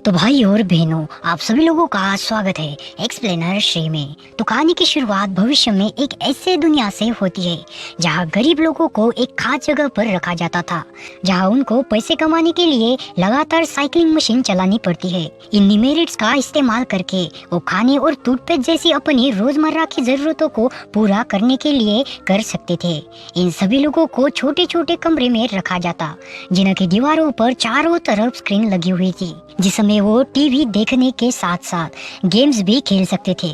तो भाई और बहनों, आप सभी लोगों का स्वागत है एक्सप्लेनर श्री में। तो कहानी की शुरुआत भविष्य में एक ऐसे दुनिया से होती है जहां गरीब लोगों को एक खास जगह पर रखा जाता था, जहां उनको पैसे कमाने के लिए लगातार साइकिलिंग मशीन चलानी पड़ती है। इन डिमेरिट्स का इस्तेमाल करके वो खाने और टूथपेस्ट जैसी अपनी रोजमर्रा की जरूरतों को पूरा करने के लिए कर सकते थे। इन सभी लोगों को छोटे छोटे कमरे में रखा जाता, जिनकी दीवारों पर चारों तरफ स्क्रीन लगी हुई थी, जिसमें वो टीवी देखने के साथ साथ गेम्स भी खेल सकते थे।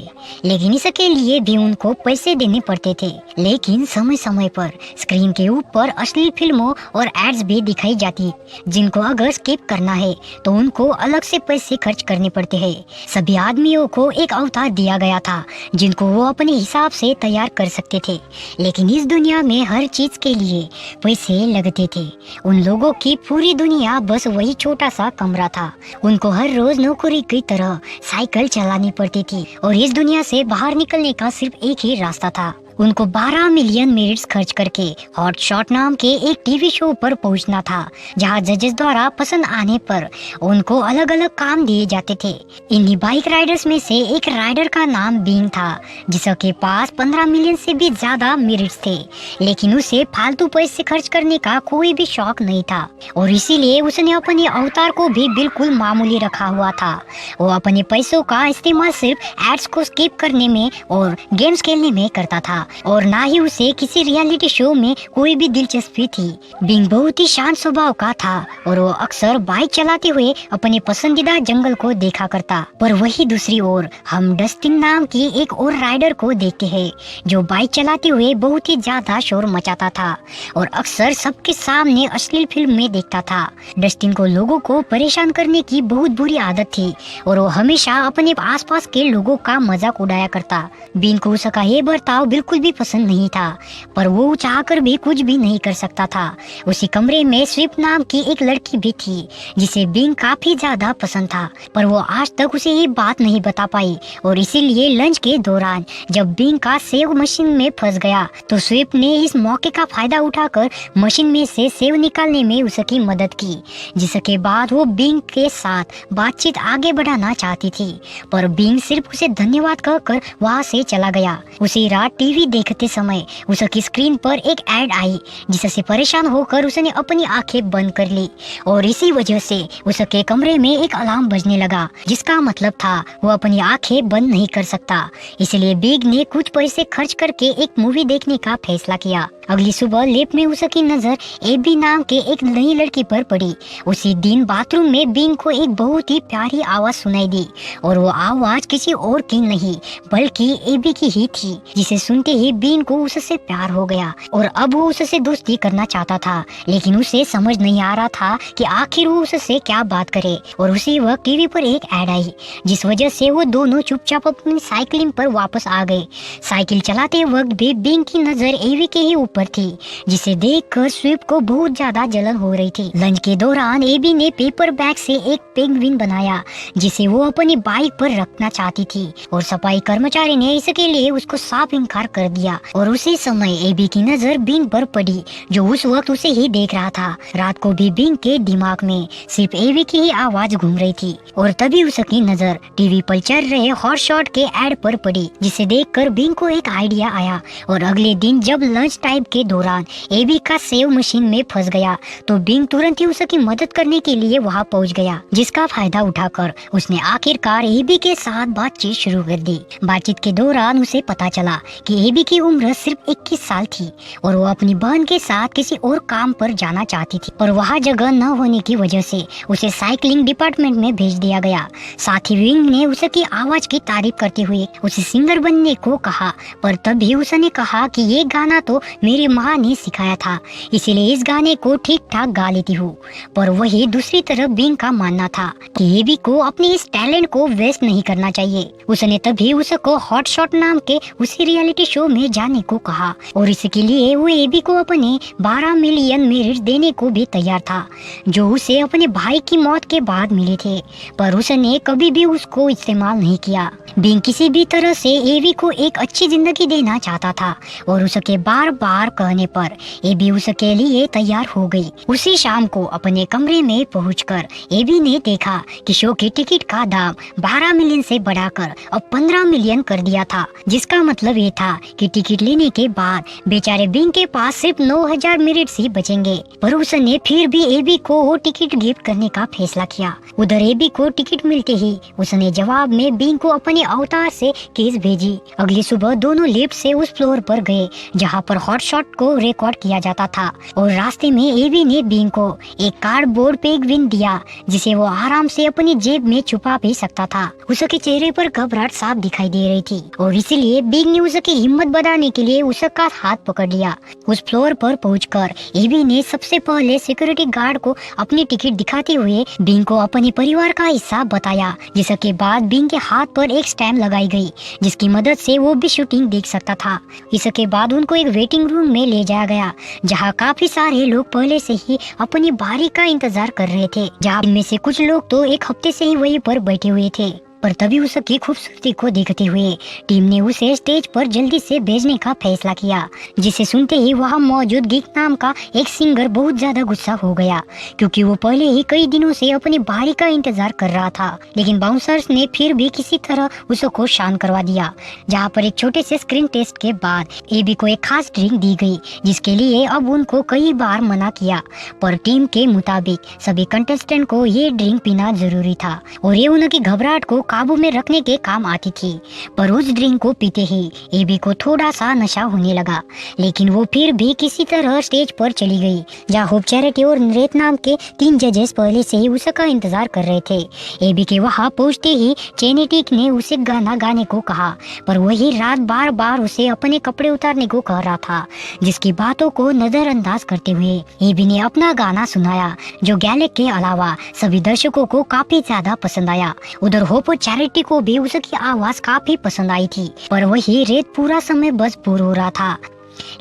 लेकिन इसके लिए भी उनको पैसे देने पड़ते थे। लेकिन समय समय पर स्क्रीन के ऊपर अश्लील फिल्मों और एड्स भी दिखाई जाती, जिनको अगर स्किप करना है तो उनको अलग से पैसे खर्च करने पड़ते हैं। सभी आदमियों को एक अवतार दिया गया था जिनको वो अपने हिसाब से तैयार कर सकते थे, लेकिन इस दुनिया में हर चीज के लिए पैसे लगते थे। उन लोगों की पूरी दुनिया बस वही छोटा सा कमरा था। उनको हर रोज नौकरी की तरह साइकिल चलानी पड़ती थी और इस दुनिया से बाहर निकलने का सिर्फ एक ही रास्ता था। उनको 12 मिलियन मिनट्स खर्च करके हॉट शॉट नाम के एक टीवी शो पर पहुंचना था, जहां जजेस द्वारा पसंद आने पर उनको अलग अलग काम दिए जाते थे। इन्हीं बाइक राइडर्स में से एक राइडर का नाम बिंग था, जिसके पास 15 मिलियन से भी ज्यादा मिनट्स थे, लेकिन उसे फालतू पैसे खर्च करने का कोई भी शौक नहीं था और इसीलिए उसने अपने अवतार को भी बिल्कुल मामूली रखा हुआ था। वो अपने पैसों का इस्तेमाल सिर्फ एड्स को स्किप करने में और गेम्स खेलने में करता था और ना ही उसे किसी रियलिटी शो में कोई भी दिलचस्पी थी। बिंग बहुत ही शांत स्वभाव का था और वो अक्सर बाइक चलाते हुए अपने पसंदीदा जंगल को देखा करता। पर वही दूसरी ओर हम डस्टिन नाम की एक और राइडर को देखते हैं, जो बाइक चलाते हुए बहुत ही ज्यादा शोर मचाता था और अक्सर सबके सामने अश्लील फिल्म में देखता था। डस्टिन को लोगों को परेशान करने की बहुत बुरी आदत थी और वो हमेशा अपने आसपास के लोगों का मजाक उड़ाया करता। बिंग को उसका ये बर्ताव बिल्कुल भी पसंद नहीं था, पर वो चाहकर भी कुछ भी नहीं कर सकता था। उसी कमरे में स्विप नाम की एक लड़की भी थी, जिसे बिंग काफी ज्यादा पसंद था, पर वो आज तक उसे ये बात नहीं बता पाई और इसीलिए लंच के दौरान जब बिंग का सेव मशीन में फंस गया तो स्विप ने इस मौके का फायदा उठाकर मशीन में से सेव निकालने में उसकी मदद की, जिसके बाद वो बिंग के साथ बातचीत आगे बढ़ाना चाहती थी, पर बिंग सिर्फ उसे धन्यवाद कहकर वहाँ से चला गया। उसी रात टीवी देखते समय उसकी स्क्रीन पर एक एड आई, जिससे परेशान होकर उसने अपनी आंखें बंद कर ली और इसी वजह से उसके कमरे में एक अलार्म बजने लगा, जिसका मतलब था वो अपनी आंखें बंद नहीं कर सकता। इसलिए बिग ने कुछ पैसे खर्च करके एक मूवी देखने का फैसला किया। अगली सुबह लिफ्ट में उसकी नजर एबी नाम के एक नई लड़की पर पड़ी। उसी दिन बाथरूम में बिंग को एक बहुत ही प्यारी आवाज सुनाई दी और वो आवाज किसी और की नहीं बल्कि एबी की ही थी, जिसे सुनते ही बिंग को उससे प्यार हो गया और अब वो उससे दोस्ती करना चाहता था, लेकिन उसे समझ नहीं आ रहा था कि आखिर वो उससे क्या बात करे। और उसी वक्त टीवी पर एक ऐड आई, जिस वजह से वो दोनों चुपचाप अपनी साइकिलिंग पर वापस आ गए। साइकिल चलाते वक्त भी बिंग की नजर एबी के ही ऊपर थी, जिसे देखकर स्विप को बहुत ज्यादा जलन हो रही थी। लंच के दौरान एबी ने पेपर बैग से एक पेंगुइन बनाया, जिसे वो अपनी बाइक पर रखना चाहती थी और सफाई कर्मचारी ने इसके लिए उसको साफ इनकार कर दिया। और उसी समय एबी की नजर बिंग पर पड़ी, जो उस वक्त उसे ही देख रहा था। रात को भी बिंग के दिमाग में सिर्फ एबी की ही आवाज घूम रही थी और तभी उसकी नजर टीवी पर चल रहे हॉट शॉट के एड पर पड़ी, जिसे देखकर बिंग को एक आइडिया आया। और अगले दिन जब लंच टाइम के दौरान एबी का सेव मशीन में फंस गया तो बिंग तुरंत ही उसकी मदद करने के लिए वहां पहुंच गया, जिसका फायदा उठाकर उसने आखिरकार एबी के साथ बातचीत शुरू कर दी। बातचीत के दौरान उसे पता चला कि एबी की उम्र सिर्फ 21 साल थी और वो अपनी बहन के साथ किसी और काम पर जाना चाहती थी, पर वहाँ जगह न होने की वजह से उसे साइकिलिंग डिपार्टमेंट में भेज दिया गया। साथ ही बिंग ने उसकी आवाज की तारीफ करते हुए उसे सिंगर बनने को कहा, पर तभी उसने कहा कि ये गाना तो मेरी माँ ने सिखाया था, इसीलिए इस गाने को ठीक ठाक गा लेती हूँ। पर वही दूसरी तरफ बिंग का मानना था कि एबी को अपने इस टैलेंट को वेस्ट नहीं करना चाहिए। उसने तभी उसको हॉट शॉट नाम के उसी रियलिटी शो शो में जाने को कहा और इसके लिए वो एबी को अपने 12 मिलियन मेरिट देने को भी तैयार था, जो उसे अपने भाई की मौत के बाद मिले थे, पर उसने कभी भी उसको इस्तेमाल नहीं किया। बिंग किसी भी तरह से एबी को एक अच्छी जिंदगी देना चाहता था और उसके बार बार कहने पर एबी उसके लिए तैयार हो गई। उसी शाम को अपने कमरे में पहुंचकर एबी ने देखा कि शो की टिकट का दाम 12 मिलियन से बढ़ाकर अब 15 मिलियन कर दिया था, जिसका मतलब ये था कि टिकट लेने के बाद बेचारे बिंग के पास सिर्फ 9000 मिनट ही बचेंगे। पर उसने फिर भी एबी को वो टिकट गिफ्ट करने का फैसला किया। उधर एबी को टिकट मिलते ही उसने जवाब में बिंग को अपने अवतार से केस भेजी। अगली सुबह दोनों लिफ्ट से उस फ्लोर पर गए जहाँ पर हॉट शॉट को रिकॉर्ड किया जाता था और रास्ते में एबी ने बिंग को एक कार्डबोर्ड पेंगुइन दिया जिसे वो आराम से अपनी जेब में छुपा भी सकता था। उसके चेहरे पर घबराहट साफ दिखाई दे रही थी और इसलिए बिंग ने उसकी हिम्मत बढ़ाने के लिए उसका हाथ पकड़ लिया। उस फ्लोर पर पहुंचकर एबी ने सबसे पहले सिक्योरिटी गार्ड को अपनी टिकट दिखाते हुए बिंग को अपने परिवार का हिस्सा बताया, जिसके बाद बिंग के हाथ पर एक स्टैंड लगाई गई जिसकी मदद से वो भी शूटिंग देख सकता था। इसके बाद उनको एक वेटिंग रूम में ले जाया गया जहाँ काफी सारे लोग पहले से ही अपनी बारी का इंतजार कर रहे थे, जहाँ इनमें से कुछ लोग तो एक हफ्ते से ही वहीं पर बैठे हुए थे। पर तभी उसकी खूबसूरती को देखते हुए टीम ने उसे स्टेज पर जल्दी से भेजने का फैसला किया, जिसे सुनते ही वहाँ मौजूद गिग नाम का एक सिंगर बहुत ज्यादा गुस्सा हो गया क्योंकि वो पहले ही कई दिनों से अपनी बारी का इंतजार कर रहा था। लेकिन बाउंसर्स ने फिर भी किसी तरह उसको शांत करवा दिया, जहाँ पर एक छोटे से स्क्रीन टेस्ट के बाद एबी को एक खास ड्रिंक दी गई जिसके लिए अब उनको कई बार मना किया, पर टीम के मुताबिक सभी कंटेस्टेंट को ये ड्रिंक पीना जरूरी था और ये उनकी घबराहट को काबू में रखने के काम आती थी। पर उस ड्रिंक को पीते ही एबी को थोड़ा सा नशा होने लगा, लेकिन वो फिर भी किसी तरह स्टेज पर चली गई जहाँ होप, चैरिटी और नरेट नाम के 3 जजेस पहले से ही उसका इंतजार कर रहे थे। एबी के वहाँ पहुँचते ही चैनेटिक ने उसे गाना गाने को कहा, पर वही रात बार बार उसे अपने कपड़े उतारने को कह रहा था, जिसकी बातों को नजरअंदाज करते हुए एबी ने अपना गाना सुनाया जो गैलेक के अलावा सभी दर्शकों को काफी ज्यादा पसंद आया। उधर होप चैरिटी को भी उसकी आवाज काफी पसंद आई थी, पर वही रेत पूरा समय बस बोर हो रहा था।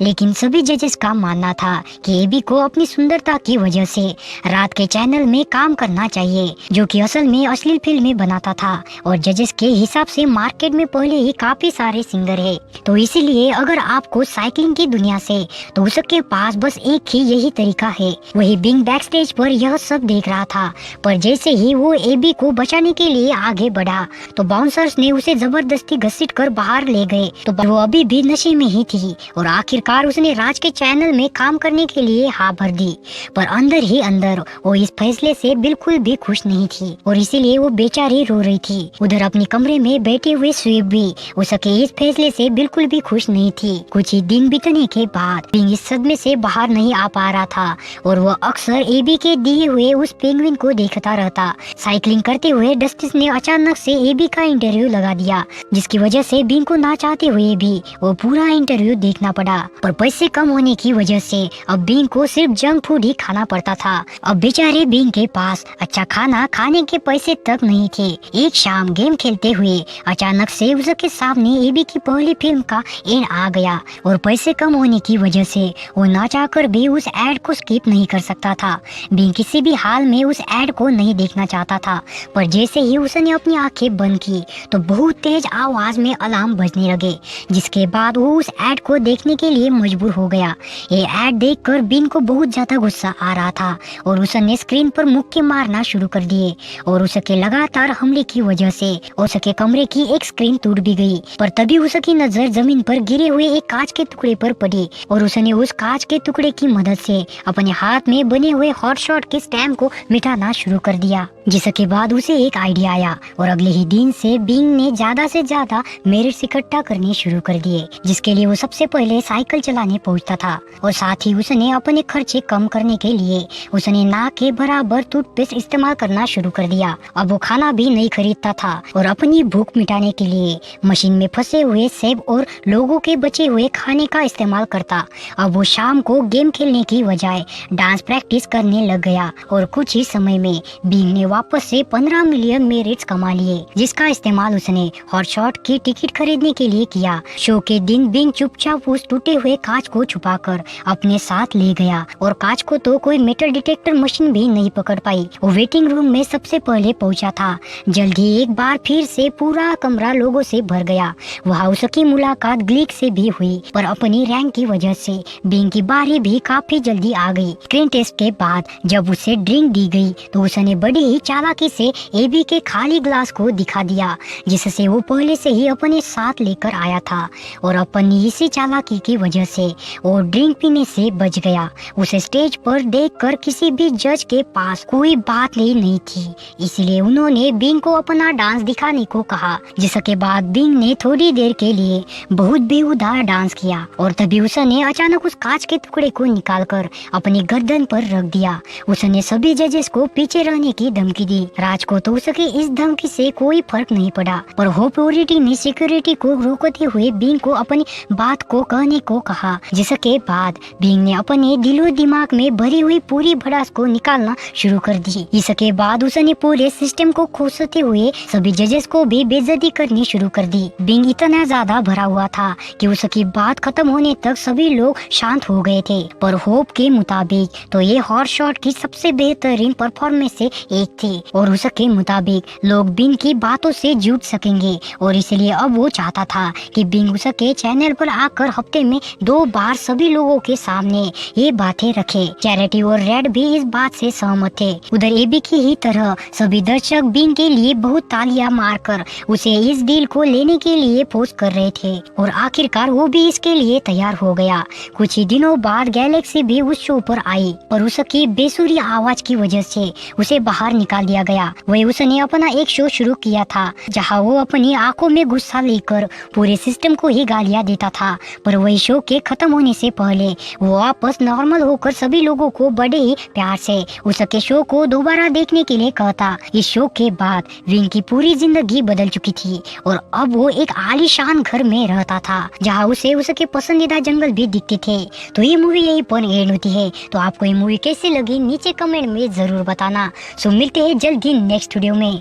लेकिन सभी जजेस का मानना था कि एबी को अपनी सुंदरता की वजह से रात के चैनल में काम करना चाहिए, जो कि असल में अश्लील फिल्में बनाता था और जजेस के हिसाब से मार्केट में पहले ही काफी सारे सिंगर है, तो इसीलिए अगर आपको साइकिलिंग की दुनिया से तो उसके पास बस एक ही यही तरीका है। वही बिंग बैक स्टेज पर यह सब देख रहा था, पर जैसे ही वो एबी को बचाने के लिए आगे बढ़ा तो बाउंसर्स ने उसे जबरदस्ती घसीट कर बाहर ले गए, तो वो अभी भी नशे में ही थी और आखिरकार उसने राज के चैनल में काम करने के लिए हाँ भर दी। पर अंदर ही अंदर वो इस फैसले से बिल्कुल भी खुश नहीं थी और इसीलिए वो बेचारी रो रही थी। उधर अपने कमरे में बैठे हुए स्वीप भी उसके इस फैसले से बिल्कुल भी खुश नहीं थी। कुछ ही दिन बीतने के बाद बिंग इस सदमे से बाहर नहीं आ पा रहा था और वो अक्सर एबी के दिए हुए उस पेंगुइन को देखता रहता। साइकिलिंग करते हुए डस्टिस ने अचानक से एबी का इंटरव्यू लगा दिया, जिसकी वजह से बिंग को ना चाहते हुए भी वो पूरा इंटरव्यू देखना पड़ा। पर पैसे कम होने की वजह से अब बिंग को सिर्फ जंक फूड ही खाना पड़ता था। अब बेचारे बिंग के पास अच्छा खाना खाने के पैसे तक नहीं थे। एक शाम गेम खेलते हुए अचानक से उसके सामने एबी की पहली फिल्म का एड आ गया और पैसे कम होने की वजह से वो ना चाहकर भी उस एड को स्किप नहीं कर सकता था। बिंग किसी भी हाल में उस एड को नहीं देखना चाहता था, पर जैसे ही उसने अपनी आंखें बंद की तो बहुत तेज आवाज में अलार्म बजने लगे, जिसके बाद वो उस एड को देखने के लिए मजबूर हो गया। ये एड देखकर बिंग को बहुत ज्यादा गुस्सा आ रहा था और उसने स्क्रीन पर मुक्के मारना शुरू कर दिए और उसके लगातार हमले की वजह से उसके कमरे की एक स्क्रीन टूट भी गई। पर तभी उसकी नजर जमीन पर गिरे हुए एक कांच के टुकड़े पर पड़ी और उसने उस कांच के टुकड़े की मदद से अपने हाथ में बने हुए हॉट शॉट के स्टैम्प को मिटाना शुरू कर दिया, जिसके बाद उसे एक आइडिया आया और अगले ही दिन से बिंग ने ज्यादा से ज्यादा मेरिट्स इकट्ठा करने शुरू कर दिए, जिसके लिए वो सबसे पहले साइकिल चलाने पहुंचता था और साथ ही उसने अपने खर्चे कम करने के लिए उसने ना के बराबर टूथपेस्ट इस्तेमाल करना शुरू कर दिया। अब वो खाना भी नहीं खरीदता था और अपनी भूख मिटाने के लिए मशीन में फंसे हुए सेब और लोगों के बचे हुए खाने का इस्तेमाल करता। अब वो शाम को गेम खेलने की बजाय डांस प्रैक्टिस करने लग गया और कुछ ही समय में बिंग ने वापस से 15 मिलियन मेरिट्स कमा लिए, जिसका इस्तेमाल उसने हॉट शॉट की टिकट खरीदने के लिए किया। शो के दिन बिंग चुपचाप उस टूटे हुए कांच को छुपाकर अपने साथ ले गया और कांच को तो कोई मेटल डिटेक्टर मशीन भी नहीं पकड़ पाई। वो वेटिंग रूम में सबसे पहले पहुंचा था। जल्द ही एक बार फिर से पूरा कमरा लोगों से भर गया। वहाँ उसकी मुलाकात ग्लीक से भी हुई, पर अपनी रैंक की वजह से बिंग की बारी भी काफी जल्दी आ गई। स्क्रीन टेस्ट के बाद जब उसे ड्रिंक दी गई तो उसने बड़ी ही चालाकी से एबी के खाली ग्लास को दिखा दिया, जिससे वो पहले से ही अपने साथ लेकर आया था और अपनी इसी चालाकी की वजह से वो ड्रिंक पीने से बच गया। उसे स्टेज पर देखकर किसी भी जज के पास कोई बात नहीं थी, इसलिए उन्होंने बिंग को अपना डांस दिखाने को कहा, जिसके बाद बिंग ने थोड़ी देर के लिए बहुत बेहुदा डांस किया और तभी उसने अचानक उस कांच के टुकड़े को निकालकर अपनी गर्दन पर रख दिया। उसने सभी जजेस को पीछे रहने की धमकी दी। राज को तो उसके इस धमकी से कोई फर्क नहीं पड़ा, पर होप ऑथोरिटी ने सिक्योरिटी को रोकते हुए बिंग को अपनी बात को कहने को कहा, जिसके बाद बिंग ने अपने दिलो दिमाग में भरी हुई पूरी भड़ास को निकालना शुरू कर दी। इसके बाद उसने पूरे सिस्टम को खोसते हुए सभी जजेस को भी बेइज्जती करनी शुरू कर दी। बिंग इतना ज्यादा भरा हुआ था कि उसकी बात खत्म होने तक सभी लोग शांत हो गए थे, पर होप के मुताबिक तो ये हॉट शॉट की सबसे बेहतरीन परफॉर्मेंस से एक थी और उसके मुताबिक लोग बिंग की बातों से जुड़ सकेंगे और इसलिए अब वो चाहता था कि बिंग उसके चैनल पर आकर हफ्ते में 2 बार सभी लोगों के सामने ये बातें रखे। चैरिटी और रेड भी इस बात से सहमत थे। उधर एबी की ही तरह सभी दर्शक बिंग के लिए बहुत तालियां मारकर उसे इस डील को लेने के लिए फोर्स कर रहे थे और आखिरकार वो भी इसके लिए तैयार हो गया। कुछ ही दिनों बाद गैलेक्सी भी उस शो पर आई, पर उसकी बेसुरी आवाज की वजह से उसे बाहर निकाल दिया गया। वही उसने अपना एक शो शुरू किया था जहां वो अपनी आंखों में गुस्सा लेकर पूरे सिस्टम को ही गालियां देता था, पर वही शो के खत्म होने से पहले वो वापस नॉर्मल होकर सभी लोगों को बड़े ही प्यार से उसके शो को दोबारा देखने के लिए कहता। इस शो के बाद विंग की पूरी जिंदगी बदल चुकी थी और अब वो एक आलीशान घर में रहता था जहाँ उसे उसके पसंदीदा जंगल भी दिखते थे। तो ये मूवी यहीं पर एंड होती है। तो आपको ये मूवी कैसी लगी नीचे कमेंट में जरूर बताना। सो मिलते हैं जल्द ही नेक्स्ट वीडियो में।